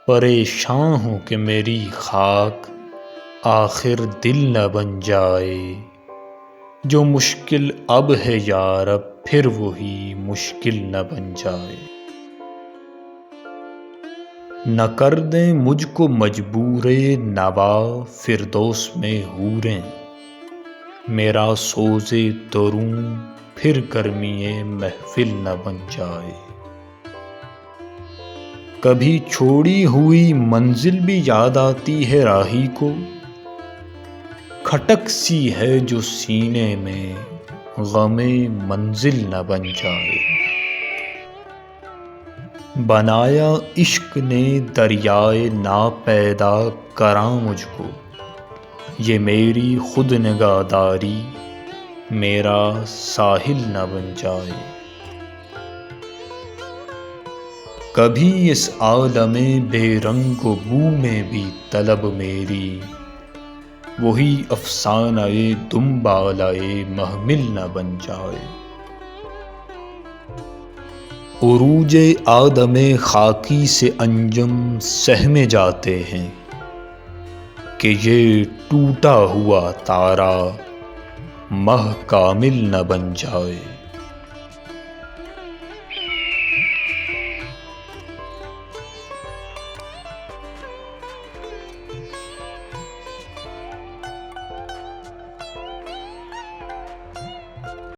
پریشاں ہوں کہ میری خاک آخر دل نہ بن جائے، جو مشکل اب ہے یارب پھر وہی مشکل نہ بن جائے۔ نہ کر دیں مجھ کو مجبور نوا فردوس میں حوریں، میرا سوز دروں پھر گرمی محفل نہ بن جائے۔ کبھی چھوڑی ہوئی منزل بھی یاد آتی ہے راہی کو، کھٹک سی ہے جو سینے میں غم منزل نہ بن جائے۔ بنایا عشق نے دریائے ناپیدا کراں مجھ کو، یہ میری خود نگہداری میرا ساحل نہ بن جائے۔ کبھی اس عالم بے رنگ و بو میں بھی طلب میری، وہی افسانہ دنبالہ محمل نہ بن جائے۔ عروج آدم خاکی سے انجم سہمے جاتے ہیں کہ یہ ٹوٹا ہوا تارا ماہ کامل نہ بن جائے۔